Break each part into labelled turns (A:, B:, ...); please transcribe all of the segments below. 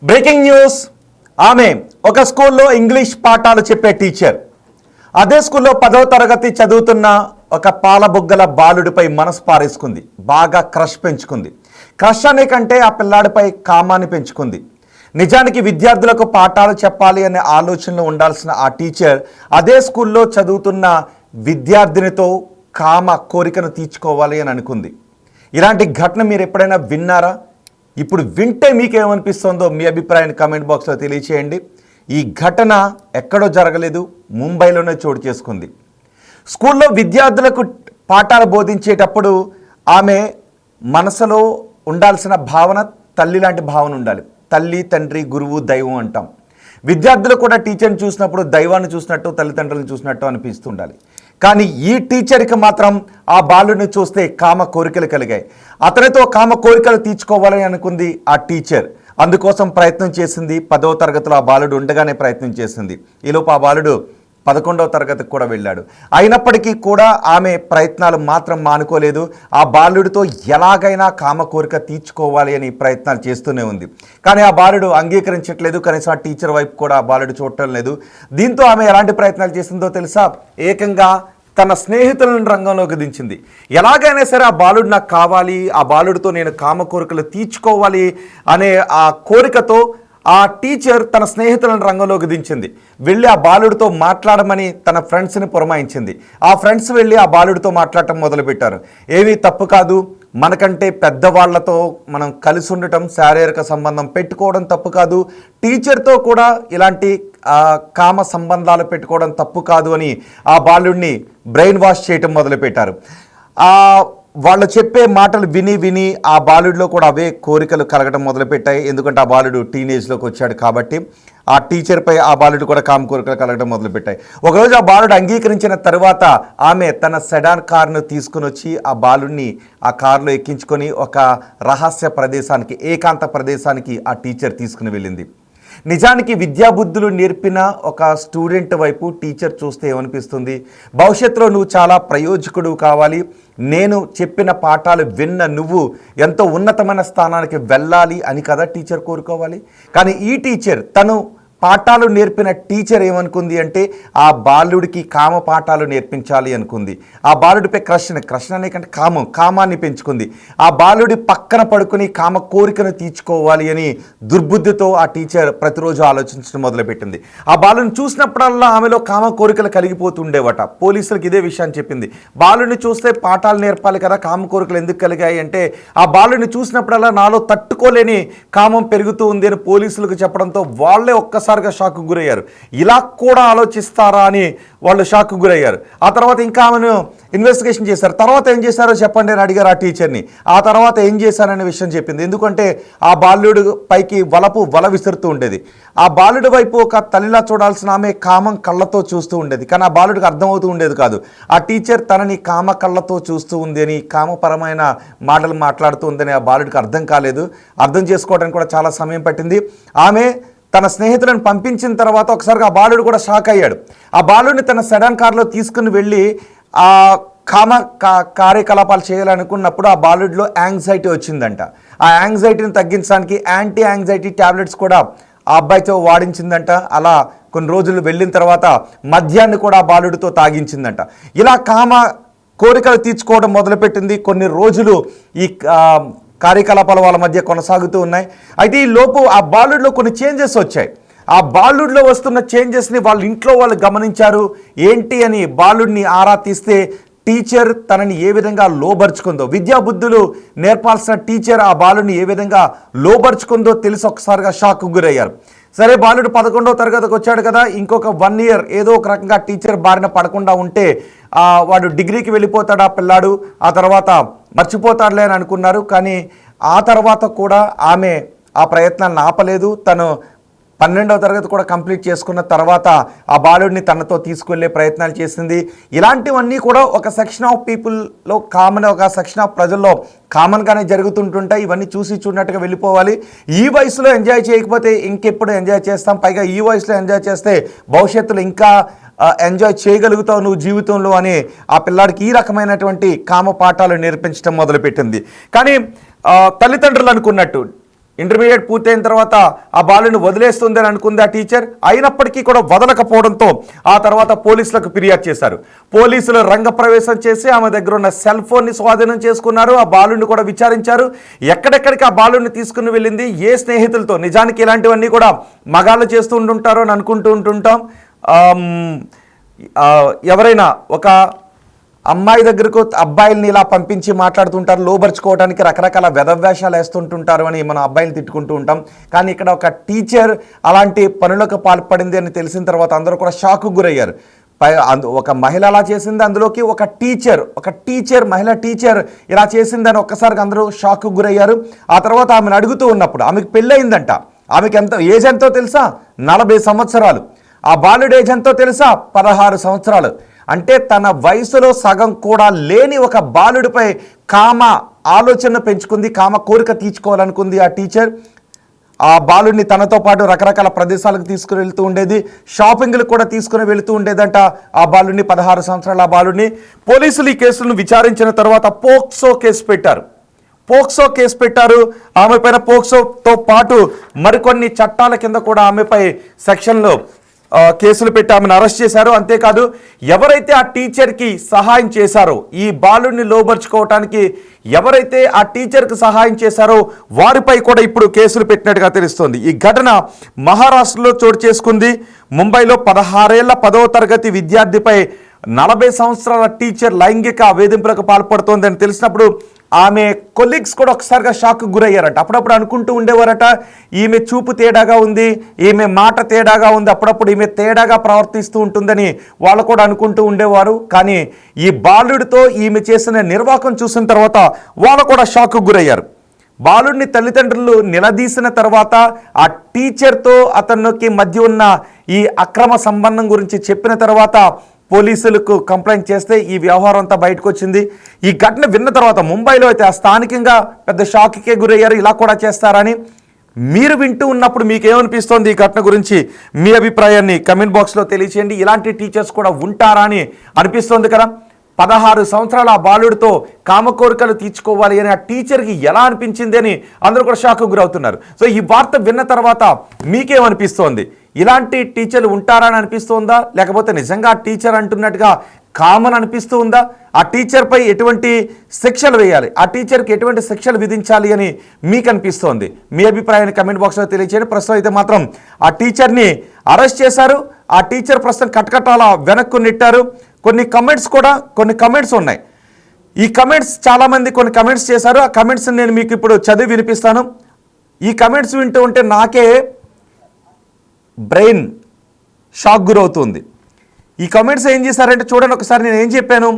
A: Breaking news. ఆమె ఒక స్కూల్లో ఇంగ్లీష్ పాఠాలు చెప్పే టీచర్. అదే స్కూల్లో 10వ తరగతి చదువుతున్న ఒక పాలబుగ్గల బాలుడిపై మనసు పారేసుకుంది. బాగా క్రష్ పెంచుకుంది. క్రష్ అనే కంటే ఆ పిల్లాడిపై కామాన్ని పెంచుకుంది. నిజానికి విద్యార్థులకు పాఠాలు చెప్పాలి అనే ఆలోచనలో ఉండాల్సిన ఆ టీచర్ అదే స్కూల్లో చదువుతున్న విద్యార్థినితో కామ కోరికను తీర్చుకోవాలి అని అనుకుంది. ఇలాంటి ఘటన మీరు ఎప్పుడైనా విన్నారా? ఇప్పుడు వింటే మీకేమనిపిస్తుందో మీ అభిప్రాయాన్ని కామెంట్ బాక్స్లో తెలియచేయండి. ఈ ఘటన ఎక్కడో జరగలేదు, ముంబైలోనే చోటు చేసుకుంది. స్కూల్లో విద్యార్థులకు పాఠాలు బోధించేటప్పుడు ఆమె మనసులో ఉండాల్సిన భావన తల్లి లాంటి భావన ఉండాలి. తల్లి, తండ్రి, గురువు, దైవం అంటాం. విద్యార్థులు కూడా టీచర్ని చూసినప్పుడు దైవాన్ని చూసినట్టు, తల్లిదండ్రులను చూసినట్టు అనిపిస్తుండాలి. కానీ ఈ టీచర్కి మాత్రం ఆ బాలుడిని చూస్తే కామ కోరికలు కలిగాయి. అతనితో కామ కోరికలు తీర్చుకోవాలని అనుకుంది ఆ టీచర్. అందుకోసం ప్రయత్నం చేసింది. 10వ తరగతిలో ఆ బాలుడు ఉండగానే ప్రయత్నం చేసింది. ఈలోపు ఆ బాలుడు 11వ తరగతికి కూడా వెళ్ళాడు. అయినప్పటికీ కూడా ఆమె ప్రయత్నాలు మాత్రం మానుకోలేదు. ఆ బాలుడితో ఎలాగైనా కామ కోరిక తీర్చుకోవాలి అని ప్రయత్నాలు చేస్తూనే ఉంది. కానీ ఆ బాలుడు అంగీకరించట్లేదు. కనీసం ఆ టీచర్ వైపు కూడా ఆ బాలుడు చూడటం లేదు. దీంతో ఆమె ఎలాంటి ప్రయత్నాలు చేసిందో తెలుసా? ఏకంగా తన స్నేహితులను రంగంలోకి దించింది. ఎలాగైనా సరే ఆ బాలుడు నాకు కావాలి, ఆ బాలుడితో నేను కామ కోరికలు తీర్చుకోవాలి అనే ఆ కోరికతో ఆ టీచర్ తన స్నేహితులను రంగంలోకి దించింది. వెళ్ళి ఆ బాలుడితో మాట్లాడమని తన ఫ్రెండ్స్ని పురమాయించింది. ఆ ఫ్రెండ్స్ వెళ్ళి ఆ బాలుడితో మాట్లాడటం మొదలుపెట్టారు. ఏమీ తప్పు కాదు, మనకంటే పెద్దవాళ్లతో మనం కలిసి ఉండటం, శారీరక సంబంధం పెట్టుకోవడం తప్పు కాదు, టీచర్తో కూడా ఇలాంటి కామ సంబంధాలు పెట్టుకోవడం తప్పు కాదు అని ఆ బాలుడిని బ్రెయిన్ వాష్ చేయటం మొదలుపెట్టారు. వాళ్ళు చెప్పే మాటలు విని విని ఆ బాలుడిలో కూడా అవే కోరికలు కలగడం మొదలుపెట్టాయి. ఎందుకంటే ఆ బాలుడు టీనేజ్లోకి వచ్చాడు కాబట్టి ఆ టీచర్పై ఆ బాలుడు కూడా కామ కోరికలు కలగడం మొదలుపెట్టాయి. ఒకరోజు ఆ బాలుడు అంగీకరించిన తర్వాత ఆమె తన సెడాన్ కారును తీసుకుని వచ్చి ఆ బాలుడిని ఆ కారులో ఎక్కించుకొని ఒక రహస్య ప్రదేశానికి, ఏకాంత ప్రదేశానికి ఆ టీచర్ తీసుకుని వెళ్ళింది. నిజానికి విద్యాబుద్ధులు నేర్పిన ఒక స్టూడెంట్ వైపు టీచర్ చూస్తే ఏమనిపిస్తుంది? భవిష్యత్తులో నువ్వు చాలా ప్రయోజకుడు కావాలి, నేను చెప్పిన పాఠాలు విన్న నువ్వు ఎంతో ఉన్నతమైన స్థానానికి వెళ్ళాలి అని కదా టీచర్ కోరుకోవాలి. కానీ ఈ టీచర్, తను పాఠాలు నేర్పిన టీచర్ ఏమనుకుంది అంటే ఆ బాలుడికి కామ పాఠాలు నేర్పించాలి అనుకుంది. ఆ బాలుడిపై క్రష్ అనే కంటే కామాన్ని పెంచుకుంది. ఆ బాలుడి పక్కన పడుకుని కామ కోరికను తీర్చుకోవాలి అని దుర్బుద్ధితో ఆ టీచర్ ప్రతిరోజు ఆలోచించడం మొదలుపెట్టింది. ఆ బాలుని చూసినప్పుడల్లా ఆమెలో కామ కోరికలు కలిగిపోతుండేవట. పోలీసులకు ఇదే విషయాన్ని చెప్పింది. బాలుని చూస్తే పాఠాలు నేర్పాలి కదా, కామ కోరికలు ఎందుకు కలిగాయి అంటే ఆ బాలుని చూసినప్పుడల్లా నాలో తట్టుకోలేని కామం పెరుగుతూ ఉంది అని పోలీసులకు చెప్పడంతో వాళ్ళే ఒక్కసారిగా షాక్కు గురయ్యారు. ఇలా కూడా ఆలోచిస్తారా అని వాళ్ళు షాక్కు గురయ్యారు. ఆ తర్వాత ఇంకా ఆమెను ఇన్వెస్టిగేషన్ చేశారు. తర్వాత ఏం చేశారో చెప్పండి అని అడిగారు ఆ టీచర్ని. ఆ తర్వాత ఏం చేశారనే విషయం చెప్పింది. ఎందుకంటే ఆ బాలుడు పైకి వల విసురుతూ ఉండేది. ఆ బాలుడి వైపు ఒక తల్లిలా చూడాల్సిన ఆమె కామం కళ్ళతో చూస్తూ ఉండేది. కానీ ఆ బాలుడికి అర్థమవుతూ ఉండేది కాదు. ఆ టీచర్ తనని కామ కళ్ళతో చూస్తూ ఉంది అని, కామపరమైన మాటలు మాట్లాడుతూ ఉందని ఆ బాలుడికి అర్థం కాలేదు. అర్థం చేసుకోవడానికి కూడా చాలా సమయం పట్టింది. ఆమె తన స్నేహితులను పంపించిన తర్వాత ఒకసారిగా ఆ బాలుడు కూడా షాక్ అయ్యాడు. ఆ బాలుడిని తన సెడాన్ కార్లో తీసుకుని వెళ్ళి ఆ కామ కార్యకలాపాలు చేయాలనుకున్నప్పుడు ఆ బాలుడిలో యాంగ్జైటీ వచ్చిందంట. ఆ యాంగ్జైటీని తగ్గించడానికి యాంటీ యాంగ్జైటీ ట్యాబ్లెట్స్ కూడా ఆ అబ్బాయితో వాడించిందంట. అలా కొన్ని రోజులు వెళ్ళిన తర్వాత మద్యాన్ని కూడా ఆ బాలుడితో తాగించిందంట. ఇలా కామ కోరికలు తీర్చుకోవడం మొదలుపెట్టింది. కొన్ని రోజులు ఈ కార్యకలాపాలు వాళ్ళ మధ్య కొనసాగుతూ ఉన్నాయి. అయితే ఈ లోపు ఆ బాలుడిలో కొన్ని చేంజెస్ వచ్చాయి. ఆ బాలుడిలో వస్తున్న చేంజెస్ని వాళ్ళ ఇంట్లో వాళ్ళు గమనించారు. ఏంటి అని బాలుడిని ఆరా తీస్తే టీచర్ తనని ఏ విధంగా లోబరుచుకుందో, విద్యాబుద్ధులు నేర్పాల్సిన టీచర్ ఆ బాలుడిని ఏ విధంగా లోబరుచుకుందో తెలిసి ఒకసారిగా షాక్కు గురయ్యారు. సరే, బాలుడు 11వ తరగతికి వచ్చాడు కదా, ఇంకొక 1 year ఏదో ఒక రకంగా టీచర్ బారిన పడకుండా ఉంటే వాడు డిగ్రీకి వెళ్ళిపోతాడు ఆ పిల్లాడు, ఆ తర్వాత మర్చిపోతాడులే అని అనుకున్నారు. కానీ ఆ తర్వాత కూడా ఆమె ఆ ప్రయత్నాలను ఆపలేదు. తను 12వ తరగతి కూడా కంప్లీట్ చేసుకున్న తర్వాత ఆ బాలుడిని తనతో తీసుకెళ్లే ప్రయత్నాలు చేసింది. ఇలాంటివన్నీ కూడా ఒక సెక్షన్ ఆఫ్ పీపుల్లో ఒక సెక్షన్ ఆఫ్ ప్రజల్లో కామన్గానే జరుగుతుంటుంటాయి. ఇవన్నీ చూసి చూడనట్టుగా వెళ్ళిపోవాలి. ఈ వయసులో ఎంజాయ్ చేయకపోతే ఇంకెప్పుడు ఎంజాయ్ చేస్తాం? పైగా ఈ వయసులో ఎంజాయ్ చేస్తే భవిష్యత్తులో ఇంకా ఎంజాయ్ చేయగలుగుతావు నువ్వు జీవితంలో అని ఆ పిల్లాడికి ఈ రకమైనటువంటి కామ పాఠాలు నేర్పించడం మొదలుపెట్టింది. కానీ తల్లిదండ్రులు అనుకున్నట్టు ఇంటర్మీడియట్ పూర్తయిన తర్వాత ఆ బాలుని వదిలేస్తుంది అని అనుకుంది ఆ టీచర్. అయినప్పటికీ కూడా వదలకపోవడంతో ఆ తర్వాత పోలీసులకు ఫిర్యాదు చేశారు. పోలీసులు రంగప్రవేశం చేసి ఆమె దగ్గర ఉన్న సెల్ ఫోన్ని స్వాధీనం చేసుకున్నారు. ఆ బాలుని కూడా విచారించారు. ఎక్కడెక్కడికి ఆ బాలుని తీసుకుని వెళ్ళింది, ఏ స్నేహితులతో. నిజానికి ఇలాంటివన్నీ కూడా మగాళ్ళు చేస్తూ ఉంటుంటారు అని అనుకుంటూ ఉంటుంటాం. ఎవరైనా ఒక అమ్మాయి దగ్గరకు అబ్బాయిల్ని ఇలా పంపించి మాట్లాడుతుంటారు, లోబర్చుకోవడానికి రకరకాల వెధవేషాలు వేస్తుంటుంటారు అని మనం అబ్బాయిలు తిట్టుకుంటూ ఉంటాం. కానీ ఇక్కడ ఒక టీచర్ అలాంటి పనులకు పాల్పడింది అని తెలిసిన తర్వాత అందరూ కూడా షాక్కు గురయ్యారు. ఒక మహిళ అలా చేసింది, అందులోకి ఒక టీచర్ మహిళా టీచర్ ఇలా చేసిందని ఒక్కసారిగా అందరూ షాక్కు గురయ్యారు. ఆ తర్వాత ఆమెను అడుగుతూ ఉన్నప్పుడు ఆమెకు పెళ్ళయిందంట. ఆమెకి ఏజ్ ఎంతో తెలుసా? 40 సంవత్సరాలు. ఆ బాలుడు ఏజ్ ఎంతో తెలుసా? 16 సంవత్సరాలు. అంటే తన వయసులో సగం కూడా లేని ఒక బాలుడిపై కామ ఆలోచన పెంచుకుంది, కామ కోరిక తీర్చుకోవాలనుకుంది ఆ టీచర్. ఆ బాలుడిని తనతో పాటు రకరకాల ప్రదేశాలకు తీసుకుని వెళ్తూ ఉండేది, షాపింగ్లకు కూడా తీసుకుని వెళుతూ ఉండేదంట ఆ బాలుడిని, 16 సంవత్సరాల ఆ బాలుడిని. పోలీసులు ఈ కేసులను విచారించిన తర్వాత పోక్సో కేసు పెట్టారు. ఆమె పైన పోక్సోతో పాటు మరికొన్ని చట్టాల కింద కూడా ఆమెపై సెక్షన్లో కేసులు పెట్టి ఆమెను అరెస్ట్ చేశారు. అంతేకాదు ఎవరైతే ఆ టీచర్కి సహాయం చేశారో, ఈ బాలుడిని లోబర్చుకోవటానికి ఎవరైతే ఆ టీచర్కి సహాయం చేశారో వారిపై కూడా ఇప్పుడు కేసులు పెట్టినట్టుగా తెలుస్తోంది. ఈ ఘటన మహారాష్ట్రలో చోటు చేసుకుంది. ముంబైలో 16 ఏళ్ల 10వ తరగతి విద్యార్థిపై 40 సంవత్సరాల టీచర్ లైంగిక వేధింపులకు పాల్పడుతోందని తెలిసినప్పుడు ఆమె కొలీగ్స్ కూడా ఒకసారిగా షాక్ గురయ్యారట. అప్పుడప్పుడు అనుకుంటూ ఉండేవారట, ఈమె చూపు తేడాగా ఉంది, ఈమె మాట తేడాగా ఉంది, అప్పుడప్పుడు ఈమె తేడాగా ప్రవర్తిస్తూ ఉంటుందని వాళ్ళు కూడా అనుకుంటూ ఉండేవారు. కానీ ఈ బాలుడితో ఈమె చేసిన నిర్వాకం చూసిన తర్వాత వాళ్ళు కూడా షాక్ గురయ్యారు. బాలుడిని తల్లిదండ్రులు నిలదీసిన తర్వాత ఆ టీచర్తో అతనికి మధ్య ఉన్న ఈ అక్రమ సంబంధం గురించి చెప్పిన తర్వాత పోలీసులకు కంప్లైంట్ చేస్తే ఈ వ్యవహారం అంతా బయటకు వచ్చింది. ఈ ఘటన విన్న తర్వాత ముంబైలో అయితే స్థానికంగా పెద్ద షాక్కే గురయ్యారు. ఇలా కూడా చేస్తారని. మీరు వింటూ ఉన్నప్పుడు మీకేమనిపిస్తోంది ఈ ఘటన గురించి? మీ అభిప్రాయాన్ని కమెంట్ బాక్స్లో తెలియచేయండి. ఇలాంటి టీచర్స్ కూడా ఉంటారా అని అనిపిస్తోంది కదా. 16 సంవత్సరాల ఆ బాలుడితో కామకోరికలు తీర్చుకోవాలి అని ఆ టీచర్కి ఎలా అనిపించింది అని అందరూ కూడా షాక్ గురవుతున్నారు. సో ఈ వార్త విన్న తర్వాత మీకేమనిపిస్తోంది? ఇలాంటి టీచర్లు ఉంటారా అని అనిపిస్తుందా, లేకపోతే నిజంగా ఆ టీచర్ అంటున్నట్టుగా కామన్ అనిపిస్తూ ఉందా? ఆ టీచర్పై ఎటువంటి శిక్షలు వేయాలి, ఆ టీచర్కి ఎటువంటి శిక్షలు విధించాలి అని మీకు అనిపిస్తోంది? మీ అభిప్రాయాన్ని కమెంట్ బాక్స్లో తెలియచేయండి. ప్రస్తుతం అయితే మాత్రం ఆ టీచర్ని అరెస్ట్ చేశారు. ఆ టీచర్ ప్రస్తుతం కటకటాల వెనక్కు నెట్టారు. కొన్ని కమెంట్స్ ఉన్నాయి. ఈ కమెంట్స్ చాలామంది కొన్ని కమెంట్స్ చేశారు. ఆ కమెంట్స్ నేను మీకు ఇప్పుడు చదివి వినిపిస్తాను. ఈ కమెంట్స్ వింటూ ఉంటే నాకే బ్రెయిన్ షాక్ గురవుతుంది. ఈ కమెంట్స్ ఏం చేశారంటే చూడండి ఒకసారి. నేను ఏం చెప్పాను?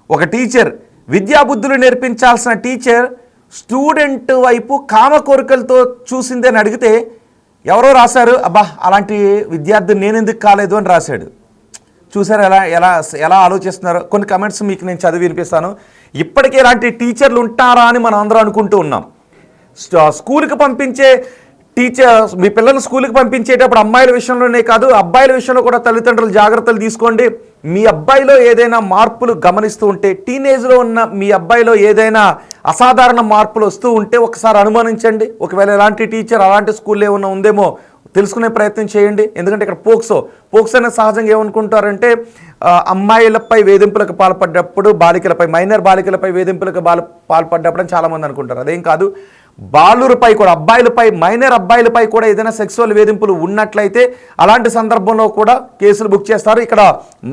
A: ఒక టీచర్, విద్యాబుద్ధులు నేర్పించాల్సిన టీచర్ స్టూడెంట్ వైపు కామ కోరికలతో చూసిందని అడిగితే ఎవరో రాశారు, అబ్బా అలాంటి విద్యార్థి నేను ఎందుకు కాలేదు అని రాశాడు. చూసారు ఎలా ఎలా ఎలా ఆలోచిస్తున్నారు? కొన్ని కమెంట్స్ మీకు నేను చదివి వినిపిస్తాను. ఇప్పటికే ఇలాంటి టీచర్లు ఉంటారా అని మనం అందరం అనుకుంటూ ఉన్నాం. స్కూల్కి పంపించే టీచర్స్, మీ పిల్లలు స్కూల్కి పంపించేటప్పుడు అమ్మాయిల విషయంలోనే కాదు అబ్బాయిల విషయంలో కూడా తల్లిదండ్రులు జాగ్రత్తలు తీసుకోండి. మీ అబ్బాయిలో ఏదైనా మార్పులు గమనిస్తూ ఉంటే, టీనేజ్లో ఉన్న మీ అబ్బాయిలో ఏదైనా అసాధారణ మార్పులు వస్తూ ఉంటే ఒకసారి అనుమానించండి. ఒకవేళ ఎలాంటి టీచర్ అలాంటి స్కూల్లో ఏమన్నా ఉందేమో తెలుసుకునే ప్రయత్నం చేయండి. ఎందుకంటే ఇక్కడ పోక్సో అనేది సహజంగా ఏమనుకుంటారంటే అమ్మాయిలపై వేధింపులకు పాల్పడ్డప్పుడు, మైనర్ బాలికలపై వేధింపులకు పాల్పడ్డప్పుడు అని చాలామంది అనుకుంటారు. అదేం కాదు. బాలురపై కూడా, మైనర్ అబ్బాయిలపై కూడా ఏదైనా సెక్సువల్ వేధింపులు ఉన్నట్లయితే అలాంటి సందర్భంలో కూడా కేసులు బుక్ చేస్తారు. ఇక్కడ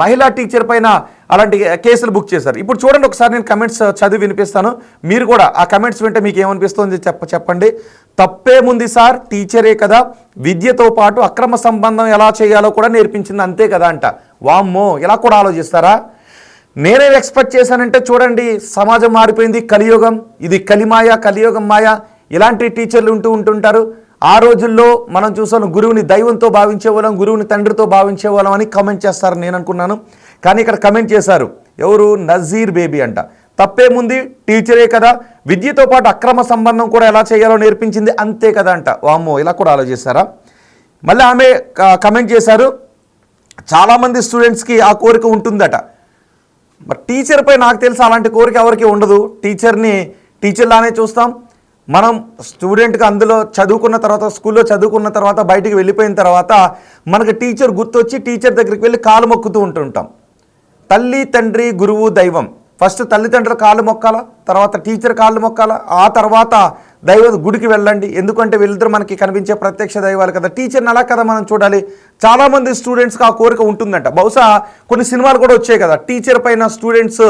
A: మహిళా టీచర్ పైన అలాంటి కేసులు బుక్ చేశారు. ఇప్పుడు చూడండి ఒకసారి, నేను కమెంట్స్ చదివి వినిపిస్తాను. మీరు కూడా ఆ కమెంట్స్ వింటే మీకు ఏమనిపిస్తుంది చెప్పండి. తప్పేముంది సార్, టీచరే కదా, విద్యతో పాటు అక్రమ సంబంధం ఎలా చేయాలో కూడా నేర్పించింది అంతే కదా అంట. వామ్మో, ఇలా కూడా ఆలోచిస్తారా? నేనేం ఎక్స్పెక్ట్ చేశానంటే చూడండి, సమాజం మారిపోయింది, కలియుగం, ఇది కలియుగం మాయ. ఇలాంటి టీచర్లు ఉంటుంటారు. ఆ రోజుల్లో మనం చూసాను, గురువుని దైవంతో భావించేవాళ్ళం, గురువుని తండ్రితో భావించేవాళ్ళం అని కమెంట్ చేస్తారని నేను అనుకున్నాను. కానీ ఇక్కడ కమెంట్ చేశారు ఎవరు? నజీర్ బేబీ అంట. తప్పేముంది, టీచరే కదా, విద్యతో పాటు అక్రమ సంబంధం కూడా ఎలా చేయాలో నేర్పించింది అంతే కదా అంట. వామ్మో, ఇలా కూడా ఆలోచిస్తారా? మళ్ళీ ఆమె కమెంట్ చేశారు, చాలామంది స్టూడెంట్స్కి ఆ కోరిక ఉంటుందట. మరి టీచర్పై నాకు తెలిసి అలాంటి కోరిక ఎవరికి ఉండదు. టీచర్లానే చూస్తాం. మనం స్టూడెంట్గా అందులో చదువుకున్న తర్వాత స్కూల్లో చదువుకున్న తర్వాత బయటికి వెళ్ళిపోయిన తర్వాత మనకు టీచర్ గుర్తొచ్చి టీచర్ దగ్గరికి వెళ్ళి కాలు మొక్కుతూ ఉంటుంటాం. తల్లి తండ్రి గురువు దైవం, ఫస్ట్ తల్లిదండ్రుల కాళ్ళు మొక్కాలా, తర్వాత టీచర్ కాళ్ళు మొక్కాలా, ఆ తర్వాత దైవ గుడికి వెళ్ళండి. ఎందుకంటే వీళ్ళిద్దరూ మనకి కనిపించే ప్రత్యక్ష దైవాలు కదా. టీచర్ని అలా కదా మనం చూడాలి. చాలామంది స్టూడెంట్స్కి ఆ కోరిక ఉంటుందంట. బహుశా కొన్ని సినిమాలు కూడా వచ్చాయి కదా, టీచర్ పైన స్టూడెంట్స్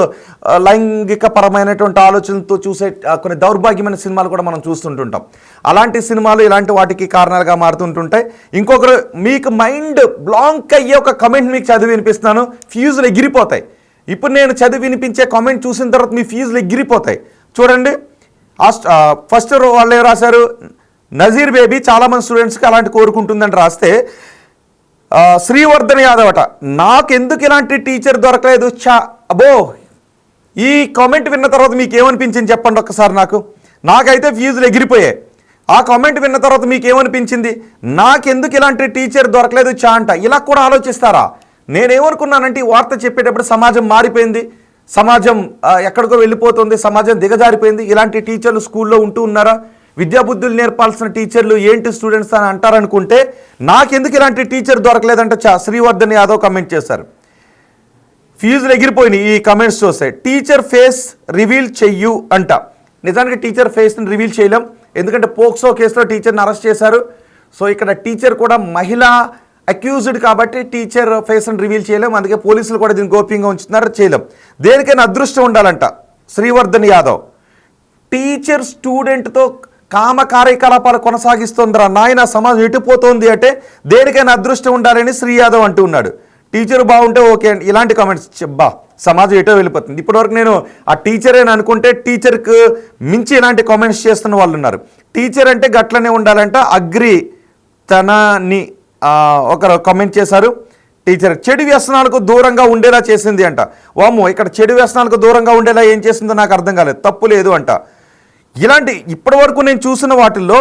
A: లైంగిక పరమైనటువంటి ఆలోచనలతో చూసే కొన్ని దౌర్భాగ్యమైన సినిమాలు కూడా మనం చూస్తుంటుంటాం. అలాంటి సినిమాలు ఇలాంటి వాటికి కారణాలుగా మారుతుంటుంటాయి. ఇంకొకరు మీకు మైండ్ బ్లాంక్ అయ్యే ఒక కమెంట్ మీకు చదివి వినిపిస్తున్నాను, ఫ్యూజులు ఎగిరిపోతాయి. ఇప్పుడు నేను చదివి వినిపించే కామెంట్ చూసిన తర్వాత మీ ఫీజులు ఎగిరిపోతాయి. చూడండి, ఫస్ట్ వాళ్ళు ఏం రాశారు, నజీర్ బేబీ చాలామంది స్టూడెంట్స్కి అలాంటి కోరుకుంటుందని రాస్తే, శ్రీవర్ధన్ యాదవ్ అట, నాకెందుకు ఇలాంటి టీచర్ దొరకలేదు అబో. ఈ కామెంట్ విన్న తర్వాత మీకు ఏమనిపించింది చెప్పండి ఒక్కసారి. నాకైతే ఫీజులు ఎగిరిపోయాయి. ఆ కామెంట్ విన్న తర్వాత మీకు ఏమనిపించింది, నాకెందుకు ఇలాంటి టీచర్ దొరకలేదు అంట. ఇలా కూడా ఆలోచిస్తారా? నేనేమనుకున్నానంటే ఈ వార్త చెప్పేటప్పుడు సమాజం మారిపోయింది, సమాజం ఎక్కడికో వెళ్ళిపోతుంది, సమాజం దిగజారిపోయింది, ఇలాంటి టీచర్లు స్కూల్లో ఉంటూ ఉన్నారా, విద్యాబుద్ధులు నేర్పాల్సిన టీచర్లు ఏంటి స్టూడెంట్స్ అని అంటారనుకుంటే, నాకెందుకు ఇలాంటి టీచర్ దొరకలేదంటే శ్రీవర్ధన్ యాదవ్ కమెంట్ చేశారు. ఫీజులు ఎగిరిపోయినాయి ఈ కమెంట్స్ చూస్తే. టీచర్ ఫేస్ రివీల్ చెయ్యు అంట. నిజానికి టీచర్ ఫేస్ని రివీల్ చేయలేం, ఎందుకంటే పోక్సో కేసులో టీచర్ని అరెస్ట్ చేశారు. సో ఇక్కడ టీచర్ కూడా మహిళా అక్యూజ్డ్ కాబట్టి టీచర్ ఫేస్ని రివీల్ చేయలేం, అందుకే పోలీసులు కూడా దీన్ని గోప్యంగా ఉంచుతున్నారు, చేయలేం. దేనికైనా అదృష్టం ఉండాలంట. శ్రీవర్ధన్ యాదవ్ టీచర్ స్టూడెంట్తో కామ కార్యకలాపాలు కొనసాగిస్తుందిరా నాయన, సమాజం ఎటుపోతుంది అంటే దేనికైనా అదృష్టం ఉండాలని శ్రీ యాదవ్ అంటూ ఉన్నాడు. టీచర్ బాగుంటే ఓకే అండి, ఇలాంటి కామెంట్స్ చెబ్బా సమాజం ఎటో వెళ్ళిపోతుంది. ఇప్పటివరకు నేను ఆ టీచరేని అనుకుంటే టీచర్కు మించి ఇలాంటి కామెంట్స్ చేస్తున్న వాళ్ళు ఉన్నారు. టీచర్ అంటే గట్లనే ఉండాలంట. అగ్రి తనని ఒకరు కామెంట్ చేశారు. టీచర్ చెడు వ్యసనాలకు దూరంగా ఉండేలా చేసింది అంట. వాము, ఇక్కడ చెడు వ్యసనాలకు దూరంగా ఉండేలా ఏం చేసిందో నాకు అర్థం కాలేదు. తప్పు లేదు అంట. ఇలాంటి ఇప్పటివరకు నేను చూసిన వాటిల్లో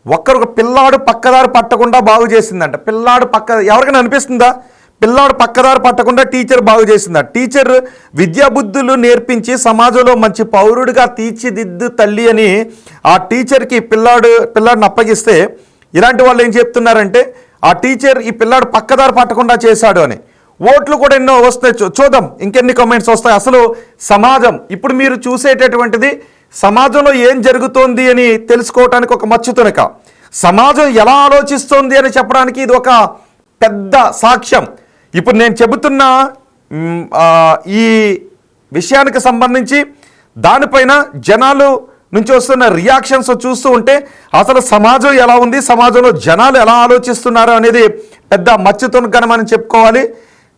A: ఒక్కరు పిల్లాడు పక్కదారి పట్టకుండా బాగు చేసిందంట. పిల్లాడు ఎవరికైనా అనిపిస్తుందా పిల్లాడు పక్కదారి పట్టకుండా టీచర్ బాగు చేసిందా? టీచర్ విద్యాబుద్ధులు నేర్పించి సమాజంలో మంచి పౌరుడిగా తీర్చిదిద్దు తల్లి అని ఆ టీచర్కి పిల్లాడిని అప్పగిస్తే, ఇలాంటి వాళ్ళు ఏం చెప్తున్నారంటే ఆ టీచర్ ఈ పిల్లాడు పక్కదారి పట్టకుండా చేశాడు అని. ఓట్లు కూడా ఎన్నో వస్తాయి, చూద్దాం ఇంకెన్ని కామెంట్స్ వస్తాయి. అసలు సమాజం ఇప్పుడు మీరు చూసేటటువంటిది సమాజంలో ఏం జరుగుతోంది అని తెలుసుకోవటానికి ఒక మచ్చుతునక, సమాజం ఎలా ఆలోచిస్తోంది అని చెప్పడానికి ఇది ఒక పెద్ద సాక్ష్యం. ఇప్పుడు నేను చెబుతున్న ఈ విషయానికి సంబంధించి దానిపైన జనాలు నుంచి వస్తున్న రియాక్షన్స్ చూస్తూ ఉంటే అసలు సమాజం ఎలా ఉంది, సమాజంలో జనాలు ఎలా ఆలోచిస్తున్నారు అనేది పెద్ద మచ్చుతునకని చెప్పుకోవాలి.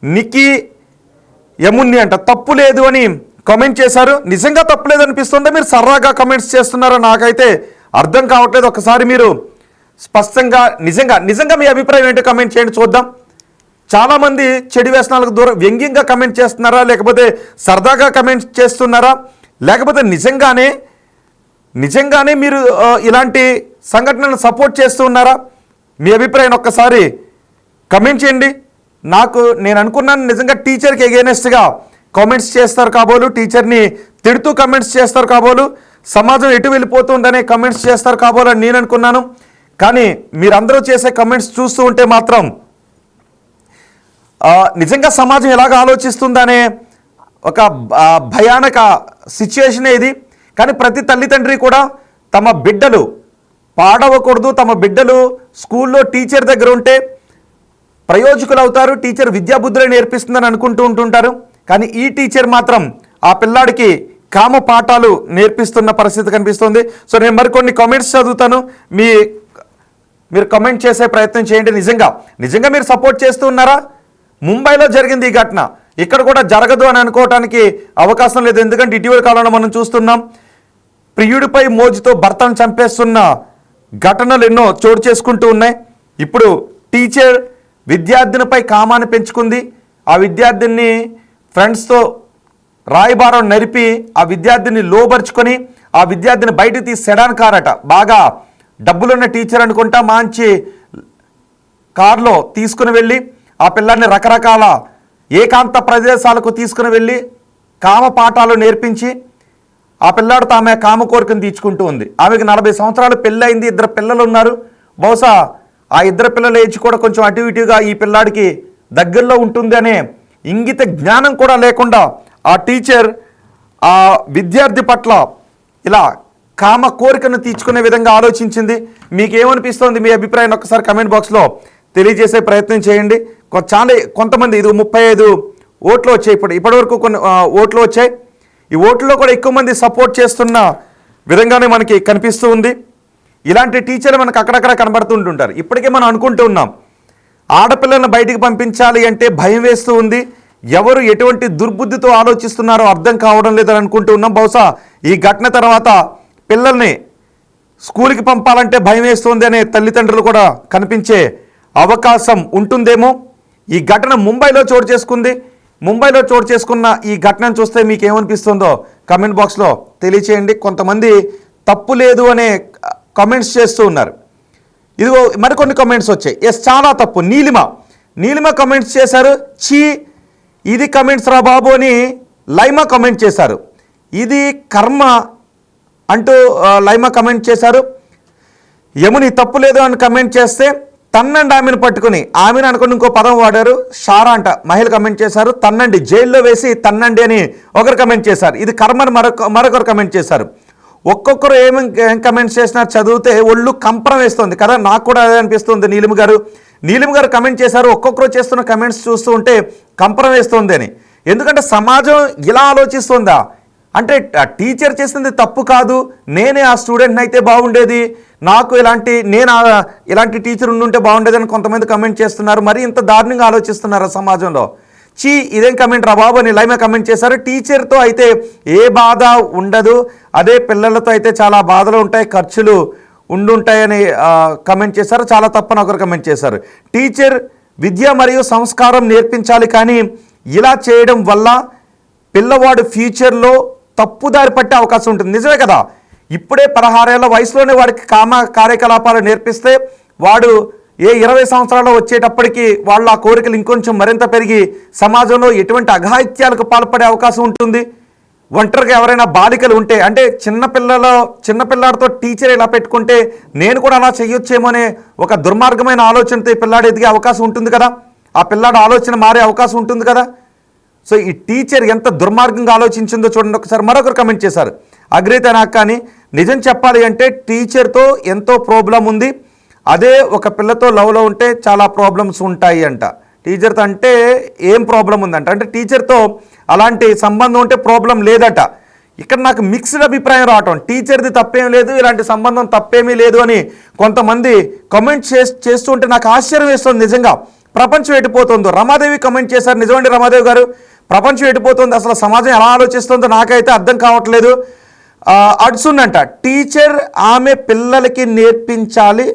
A: నికి యముని అంట తప్పు లేదు అని కామెంట్ చేశారు. నిజంగా తప్పు లేదు అనిపిస్తుంటే మీరు సర్రాగా కామెంట్స్ చేస్తున్నారో నాకైతే అర్థం కావట్లేదు. ఒకసారి మీరు స్పష్టంగా నిజంగా మీ అభిప్రాయం ఏంటో కామెంట్ చేయండి చూద్దాం. చాలామంది చెడు వ్యసనాలకు దూరం వ్యంగ్యంగా కమెంట్ చేస్తున్నారా, లేకపోతే సరదాగా కమెంట్ చేస్తున్నారా, లేకపోతే నిజంగానే మీరు ఇలాంటి సంఘటనలను సపోర్ట్ చేస్తూ ఉన్నారా? మీ అభిప్రాయం ఒక్కసారి కమెంట్ చేయండి. నేను అనుకున్నాను నిజంగా టీచర్కి ఎగెనెస్ట్గా కామెంట్స్ చేస్తారు కాబోలు, టీచర్ని తిడుతూ కమెంట్స్ చేస్తారు కాబోలు, సమాజం ఎటు వెళ్ళిపోతుందనే కమెంట్స్ చేస్తారు కాబోలు అని నేను అనుకున్నాను. కానీ మీరందరూ చేసే కమెంట్స్ చూస్తూ ఉంటే మాత్రం నిజంగా సమాజం ఎలాగ ఆలోచిస్తుందనే ఒక భయానక సిచ్యుయేషన్ ఇది. కానీ ప్రతి తల్లిదండ్రి కూడా తమ బిడ్డలు పాడవకూడదు, తమ బిడ్డలు స్కూల్లో టీచర్ దగ్గర ఉంటే ప్రయోజకులు అవుతారు, టీచర్ విద్యాబుద్ధులు నేర్పిస్తుందని అనుకుంటూ ఉంటుంటారు. కానీ ఈ టీచర్ మాత్రం ఆ పిల్లాడికి కామ పాఠాలు నేర్పిస్తున్న పరిస్థితి కనిపిస్తుంది. సో నేను మరికొన్ని కామెంట్స్ చదువుతాను, మీరు కామెంట్ చేసే ప్రయత్నం చేయండి. నిజంగా మీరు సపోర్ట్ చేస్తూ ఉన్నారా? ముంబైలో జరిగింది ఈ ఘటన, ఇక్కడ కూడా జరగదు అని అనుకోవటానికి అవకాశం లేదు. ఎందుకంటే ఇటీవల కాలంలో మనం చూస్తున్నాం ప్రియుడిపై మోజుతో భర్తను చంపేస్తున్న ఘటనలు ఎన్నో చోటు చేసుకుంటూ ఉన్నాయి. ఇప్పుడు టీచర్ విద్యార్థినిపై కామాన్ని పెంచుకుంది. ఆ విద్యార్థిని ఫ్రెండ్స్తో రాయబారం నరిపి ఆ విద్యార్థిని లోబరుచుకొని ఆ విద్యార్థిని బయట తీసి సెడాన్ కారట, బాగా డబ్బులున్న టీచర్ అనుకుంటా, మంచి కారులో తీసుకుని వెళ్ళి ఆ పిల్లాన్ని ఆ పిల్లాడితో ఆమె కామ కోరికను తీర్చుకుంటూ ఉంది. ఆమెకి 40 సంవత్సరాలు పెళ్ళయింది, 2 పిల్లలు ఉన్నారు. బహుశా ఆ 2 పిల్లల ఏజ్ కూడా కొంచెం అటు ఇటుగా ఈ పిల్లాడికి దగ్గరలో ఉంటుంది అనే ఇంగిత జ్ఞానం కూడా లేకుండా ఆ టీచర్ ఆ విద్యార్థి పట్ల ఇలా కామ కోరికను తీర్చుకునే విధంగా ఆలోచించింది. మీకేమనిపిస్తోంది? మీ అభిప్రాయాన్ని ఒకసారి కమెంట్ బాక్స్లో తెలియజేసే ప్రయత్నం చేయండి. కొంతమంది ఇది 35 ఓట్లు వచ్చాయి, ఇప్పటివరకు కొన్ని ఓట్లు వచ్చాయి. ఈ ఓట్లలో కూడా ఎక్కువ మంది సపోర్ట్ చేస్తున్న విధంగానే మనకి కనిపిస్తూ ఉంది. ఇలాంటి టీచర్లు మనకు అక్కడక్కడ కనబడుతుంటుంటారు. ఇప్పటికే మనం అనుకుంటూ ఉన్నాం, ఆడపిల్లలను బయటికి పంపించాలి అంటే భయం వేస్తూ ఉంది. ఎవరు ఎటువంటి దుర్బుద్ధితో ఆలోచిస్తున్నారో అర్థం కావడం లేదని అనుకుంటూ ఉన్నాం. బహుశా ఈ ఘటన తర్వాత పిల్లల్ని స్కూల్కి పంపాలంటే భయం వేస్తుంది అనే తల్లిదండ్రులు కూడా కనిపించే అవకాశం ఉంటుందేమో. ఈ ఘటన ముంబైలో చోటు చేసుకుంది. ముంబైలో చోటు చేసుకున్న ఈ ఘటనను చూస్తే మీకు ఏమనిపిస్తుందో కమెంట్ బాక్స్లో తెలియచేయండి. కొంతమంది తప్పు లేదు అనే కామెంట్స్ చేస్తూ ఉన్నారు. ఇదిగో మరికొన్ని కామెంట్స్ వచ్చాయి. ఎస్, చాలా తప్పు. నీలిమ కామెంట్స్ చేశారు. చీ, ఇది కమెంట్స్ రా బాబు అని లైమా కామెంట్ చేశారు. ఇది కర్మ అంటూ లైమా కమెంట్ చేశారు. యముని తప్పు లేదు అని కమెంట్ చేస్తే తన్నండి ఆమెను పట్టుకుని, ఆమెను అనుకుని ఇంకో పదం వాడారు. షారా అంట మహిళ కమెంట్ చేశారు. తన్నండి, జైల్లో వేసి తన్నండి అని ఒకరు కమెంట్ చేశారు. ఇది కర్మని మరొకరు కమెంట్ చేశారు. ఒక్కొక్కరు ఏం కమెంట్స్ చేసినా చదివితే ఒళ్ళు కంపరం వేస్తుంది కదా. నాకు కూడా అదే అనిపిస్తుంది. నీలిమ గారు కమెంట్ చేశారు. ఒక్కొక్కరు చేస్తున్న కమెంట్స్ చూస్తూ ఉంటే కంపరం వేస్తుంది అని. ఎందుకంటే సమాజం ఇలా ఆలోచిస్తుందా అంటే టీచర్ చేసింది తప్పు కాదు, నేనే ఆ స్టూడెంట్ని అయితే బాగుండేది, నాకు ఇలాంటి టీచర్ ఉండుంటే బాగుండేది అని కొంతమంది కమెంట్ చేస్తున్నారు. మరి ఇంత దారుణంగా ఆలోచిస్తున్నారు సమాజంలో. చీ, ఇదేం కమెంట్ రా బాబు అని లైమ కమెంట్ చేశారు. టీచర్తో అయితే ఏ బాధ ఉండదు, అదే పిల్లలతో అయితే చాలా బాధలు ఉంటాయి, ఖర్చులు ఉండుంటాయని కమెంట్ చేశారు. చాలా తప్పని ఒకరు కమెంట్ చేశారు. టీచర్ విద్య మరియు సంస్కారం నేర్పించాలి, కానీ ఇలా చేయడం వల్ల పిల్లవాడు ఫ్యూచర్లో తప్పుదారి పట్టే అవకాశం ఉంటుంది. నిజమే కదా. ఇప్పుడే 16 ఏళ్ల వయసులోనే వాడికి కామ కార్యకలాపాలు నేర్పిస్తే వాడు ఏ 20 సంవత్సరాలు వచ్చేటప్పటికి వాళ్ళ ఆ కోరికలు ఇంకొంచెం మరింత పెరిగి సమాజంలో ఎటువంటి అఘాయిత్యాలకు పాల్పడే అవకాశం ఉంటుంది. ఒంటరిగా ఎవరైనా బాలికలు ఉంటే, అంటే చిన్నపిల్లాడితో టీచర్ ఇలా పెట్టుకుంటే నేను కూడా అలా చేయొచ్చేమో అనే ఒక దుర్మార్గమైన ఆలోచనతో ఈ పిల్లాడు ఎదిగే అవకాశం ఉంటుంది కదా. ఆ పిల్లాడు ఆలోచన మారే అవకాశం ఉంటుంది కదా. సో ఈ టీచర్ ఎంత దుర్మార్గంగా ఆలోచించిందో చూడండి. ఒకసారి మరొకరు కమెంట్ చేశారు. అగ్రీత నాకు, కానీ నిజం చెప్పాలి అంటే టీచర్తో ఎంతో ప్రాబ్లం ఉంది, అదే ఒక పిల్లతో లవ్లో ఉంటే చాలా ప్రాబ్లమ్స్ ఉంటాయి అంట. టీచర్తో అంటే ఏం ప్రాబ్లం ఉందంట, అంటే టీచర్తో అలాంటి సంబంధం ఉంటే ప్రాబ్లం లేదట. ఇక్కడ నాకు మిక్స్డ్ అభిప్రాయం రావటం, టీచర్ది తప్పేం లేదు, ఇలాంటి సంబంధం తప్పేమీ లేదు అని కొంతమంది కమెంట్ చేస్తూ ఉంటే నాకు ఆశ్చర్యం వేస్తుంది. నిజంగా ప్రపంచం ఎటుపోతుందో. రమాదేవి కమెంట్ చేశారు. నిజమండి రమాదేవి గారు, ప్రపంచం ఎటుపోతుంది, అసలు సమాజం ఎలా ఆలోచిస్తుందో నాకైతే అర్థం కావట్లేదు. అడ్సున్ అంట, టీచర్ ఆమె పిల్లలకి నేర్పించాలి,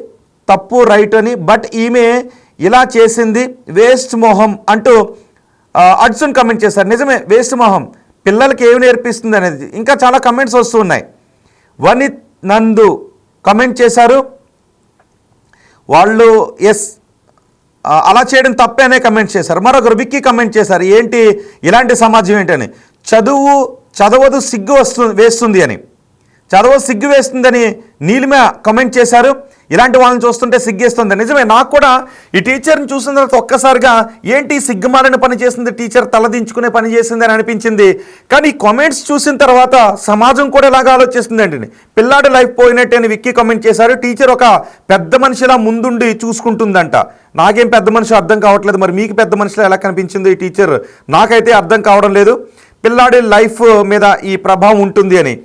A: తప్పు రైట్ అని, బట్ ఈమె ఇలా చేసింది వేస్ట్ మొహం అంటూ అడ్సున్ కమెంట్ చేశారు. నిజమే, వేస్ట్ మొహం, పిల్లలకి ఏమి నేర్పిస్తుంది అనేది. ఇంకా చాలా కమెంట్స్ వస్తూ ఉన్నాయి. వనిత్ నందు కమెంట్ చేశారు. వాళ్ళు ఎస్ అలా చేయడం తప్పే అనే కమెంట్ చేశారు. మరొకరు విక్కీ కమెంట్ చేశారు, ఏంటి ఇలాంటి సమాజం ఏంటని, చదవదు సిగ్గు వేస్తుంది అని, సిగ్గు వేస్తుందని నీలిమ కమెంట్ చేశారు. ఇలాంటి వాళ్ళని చూస్తుంటే సిగ్గేస్తుంది. నిజమే, నాకు కూడా ఈ టీచర్ని చూసిన తర్వాత ఒక్కసారిగా ఏంటి సిగ్గుమాలిన పని చేసింది, టీచర్ తలదించుకునే పని చేసింది అని అనిపించింది. కానీ ఈ కామెంట్స్ చూసిన తర్వాత సమాజం కూడా ఇలాగా ఆలోచిస్తుంది అండి. పిల్లాడి లైఫ్ పోయినట్టే అని విక్కీ కామెంట్ చేశారు. టీచర్ ఒక పెద్ద మనిషిలా ముందుండి చూసుకుంటుందంట. నాకేం పెద్ద మనిషి అర్థం కావట్లేదు, మరి మీకు పెద్ద మనిషిలో ఎలా కనిపించింది ఈ టీచర్, నాకైతే అర్థం కావడం లేదు. పిల్లాడి లైఫ్ మీద ఈ ప్రభావం ఉంటుంది అని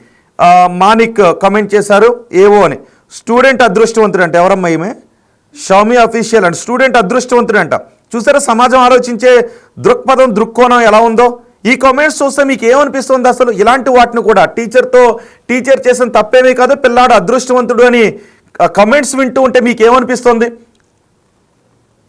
A: మానిక్ కమెంట్ చేశారు. ఏవో అని, స్టూడెంట్ అదృష్టవంతుడు అంట. ఎవరమ్మా ఈమె? షౌమి అఫీషియల్ అంట. స్టూడెంట్ అదృష్టవంతుడు అంట. చూసారా సమాజం ఆలోచించే దృక్కోణం ఎలా ఉందో. ఈ కామెంట్స్ చూస్తే మీకు ఏమనిపిస్తుంది అసలు? ఇలాంటి వాటిని కూడా టీచర్ చేసిన తప్పేమీ కాదు, పిల్లాడు అదృష్టవంతుడు అని కమెంట్స్ వింటూ ఉంటే మీకు ఏమనిపిస్తుంది?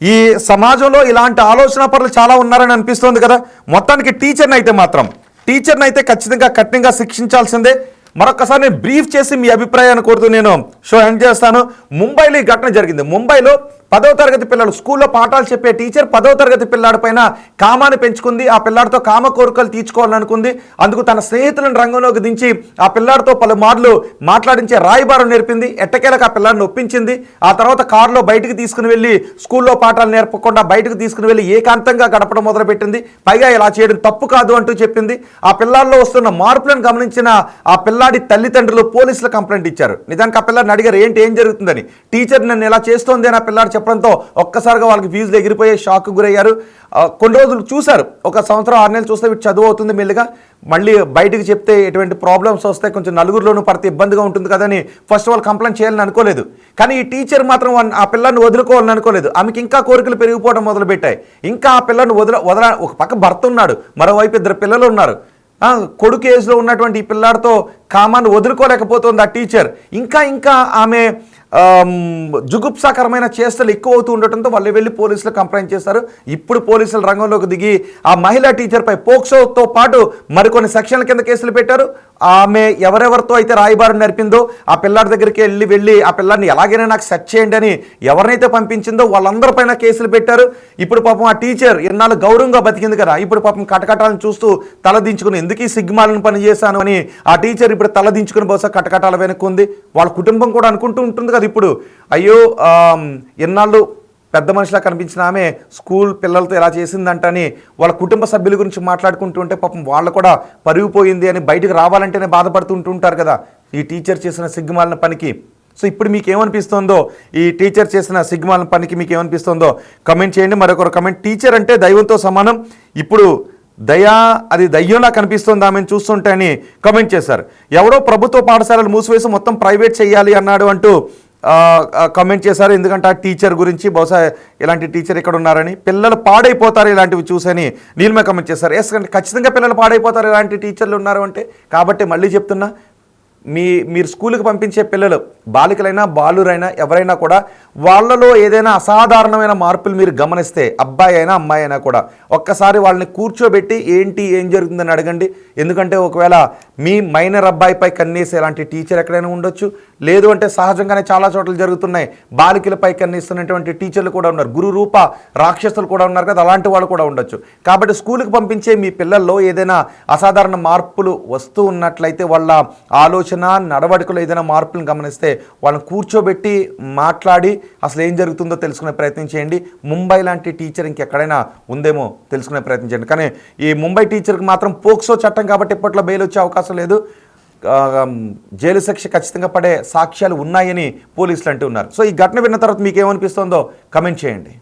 A: ఈ సమాజంలో ఇలాంటి ఆలోచన పరులు చాలా ఉన్నారని అనిపిస్తుంది కదా. మొత్తానికి టీచర్ని అయితే ఖచ్చితంగా కఠినంగా శిక్షించాల్సిందే. మరొకసారి నేను బ్రీఫ్ చేసి మీ అభిప్రాయాన్ని కోరుతూ నేను షో ఎండ్ చేస్తాను. ముంబైలో ఈ ఘటన జరిగింది. ముంబైలో 10వ తరగతి పిల్లలు స్కూల్లో పాఠాలు చెప్పే టీచర్ 10వ తరగతి పిల్లాడి పైన కామాన్ని పెంచుకుంది. ఆ పిల్లాడితో కామ కోరికలు తీర్చుకోవాలనుకుంది. అందుకు తన స్నేహితులను రంగంలోకి దించి ఆ పిల్లాడితో పలుమార్లు మాట్లాడించే రాయబారం నేర్పింది. ఎట్టకేలకు ఆ పిల్లాడిని ఒప్పించింది. ఆ తర్వాత కారులో బయటికి తీసుకుని వెళ్ళి స్కూల్లో పాఠాలు నేర్పకుండా బయటకు తీసుకుని వెళ్ళి ఏకాంతంగా గడపడం మొదలుపెట్టింది. పైగా ఇలా చేయడం తప్పు కాదు అంటూ చెప్పింది. ఆ పిల్లాల్లో వస్తున్న మార్పులను గమనించిన ఆ పిల్లాడి తల్లిదండ్రులు పోలీసులు కంప్లైంట్ ఇచ్చారు. నిజానికి ఆ పిల్లాడిని అడిగారు, ఏం జరుగుతుందని. టీచర్ నన్ను ఇలా చేస్తోంది అని ఆ పిల్లాడు చెప్పడంతో ఒక్కసారిగా వాళ్ళకి ఫీజులు ఎగిరిపోయే షాక్ గురయ్యారు. కొన్ని రోజులు చూశారు, 1 సంవత్సరం 6 నెలలు చూస్తే వీటి చదువు అవుతుంది మెల్లిగా. మళ్ళీ బయటికి చెప్తే ఎటువంటి ప్రాబ్లమ్స్ వస్తే కొంచెం నలుగురిలోనూ పడితే ఇబ్బందిగా ఉంటుంది కదని ఫస్ట్ ఆఫ్ ఆల్ కంప్లైంట్ చేయాలని అనుకోలేదు. కానీ ఈ టీచర్ మాత్రం ఆ పిల్లల్ని వదులుకోవాలని అనుకోలేదు. ఆమెకి ఇంకా కోరికలు పెరిగిపోవడం మొదలుపెట్టాయి. ఇంకా ఆ పిల్లల్ని వదల ఒక పక్క భర్త ఉన్నాడు, మరోవైపు 2 పిల్లలు ఉన్నారు. కొడుకు ఏజ్లో ఉన్నటువంటి ఈ పిల్లాడితో కామాన్ని వదులుకోలేకపోతుంది ఆ టీచర్. ఇంకా ఆమె జుగుప్సాకరమైన చేష్టలు ఎక్కువ అవుతూ ఉండటంతో వాళ్ళు వెళ్ళి పోలీసులు కంప్లైంట్ చేశారు. ఇప్పుడు పోలీసులు రంగంలోకి దిగి ఆ మహిళా టీచర్పై పోక్సోతో పాటు మరికొన్ని సెక్షన్ల కింద కేసులు పెట్టారు. ఆమె ఎవరెవరితో అయితే రాయబారం నేర్పిందో ఆ పిల్లాడి దగ్గరికి వెళ్ళి ఆ పిల్లాడిని ఎలాగైనా నాకు సెట్ చేయండి అని ఎవరినైతే పంపించిందో వాళ్ళందరిపైన కేసులు పెట్టారు. ఇప్పుడు పాపం ఆ టీచర్ ఎన్నాళ్ళు గౌరవంగా బతికింది కదా, ఇప్పుడు పాపం కటకటాలను చూస్తూ తలదించుకుని ఎందుకు ఈ సిగ్మాలను పని చేశాను అని ఆ టీచర్ ఇప్పుడు తలదించుకుని బహుశా కటకటాల వెనుకుంది. వాళ్ళ కుటుంబం కూడా అనుకుంటూ ఉంటుంది కదా ఇప్పుడు, అయ్యో ఎన్నాళ్ళు పెద్ద మనిషిలా కనిపించిన ఆమె స్కూల్ పిల్లలతో ఎలా చేసిందంటని వాళ్ళ కుటుంబ సభ్యుల గురించి మాట్లాడుకుంటూ ఉంటే పాపం వాళ్ళు కూడా పరిగిపోయింది అని బయటకు రావాలంటేనే బాధపడుతుంటుంటారు కదా ఈ టీచర్ చేసిన సిగ్గుమాలిన పనికి. సో ఇప్పుడు మీకు ఏమనిపిస్తుందో, ఈ టీచర్ చేసిన సిగ్గుమాలిన పనికి మీకు ఏమనిపిస్తుందో కమెంట్ చేయండి. మరొకరు కమెంట్, టీచర్ అంటే దైవంతో సమానం, ఇప్పుడు అది దయ్యంలా కనిపిస్తుంది ఆమెను చూస్తుంటే అని కమెంట్ చేశారు. ఎవరో ప్రభుత్వ పాఠశాలలు మూసివేసి మొత్తం ప్రైవేట్ చేయాలి అన్నాడు అంటూ కమెంట్ చేశారు. ఎందుకంటే ఆ టీచర్ గురించి బహుశా ఇలాంటి టీచర్ ఇక్కడ ఉన్నారని, పిల్లలు పాడైపోతారు ఇలాంటివి చూసని నీలిమ కమెంట్ చేశారు. ఎస్, ఖచ్చితంగా పిల్లలు పాడైపోతారు ఇలాంటి టీచర్లు ఉన్నారు అంటే. కాబట్టి మళ్ళీ చెప్తున్నా, మీరు స్కూల్కి పంపించే పిల్లలు బాలికలైనా బాలురైనా ఎవరైనా కూడా వాళ్ళలో ఏదైనా అసాధారణమైన మార్పులు మీరు గమనిస్తే, అబ్బాయి అయినా అమ్మాయి అయినా కూడా ఒక్కసారి వాళ్ళని కూర్చోబెట్టి ఏం జరుగుతుందని అడగండి. ఎందుకంటే ఒకవేళ మీ మైనర్ అబ్బాయిపై కన్నేసే ఇలాంటి టీచర్ ఎక్కడైనా ఉండొచ్చు, లేదు అంటే సహజంగానే చాలా చోట్ల జరుగుతున్నాయి, బాలికలపై కన్నేస్తున్నటువంటి టీచర్లు కూడా ఉన్నారు, గురు రూప రాక్షసులు కూడా ఉన్నారు కదా, అలాంటి వాళ్ళు కూడా ఉండొచ్చు. కాబట్టి స్కూల్కి పంపించే మీ పిల్లల్లో ఏదైనా అసాధారణ మార్పులు వస్తూ ఉన్నట్లయితే, వాళ్ళ ఆలోచన నడవడికలో ఏదైనా మార్పులను గమనిస్తే వాళ్ళని కూర్చోబెట్టి మాట్లాడి అసలు ఏం జరుగుతుందో తెలుసుకునే ప్రయత్నం చేయండి. ముంబై లాంటి టీచర్ ఇంకెక్కడైనా ఉందేమో తెలుసుకునే ప్రయత్నం చేయండి. కానీ ఈ ముంబై టీచర్కి మాత్రం పోక్సో చట్టం కాబట్టి ఇప్పట్లో బెయిల్ వచ్చే అవకాశం లేదు, జైలు శిక్ష ఖచ్చితంగా పడే సాక్ష్యాలు ఉన్నాయని పోలీసులు అంటూ ఉన్నారు. సో ఈ ఘటన విన్న తర్వాత మీకు ఏమనిపిస్తుందో కమెంట్ చేయండి.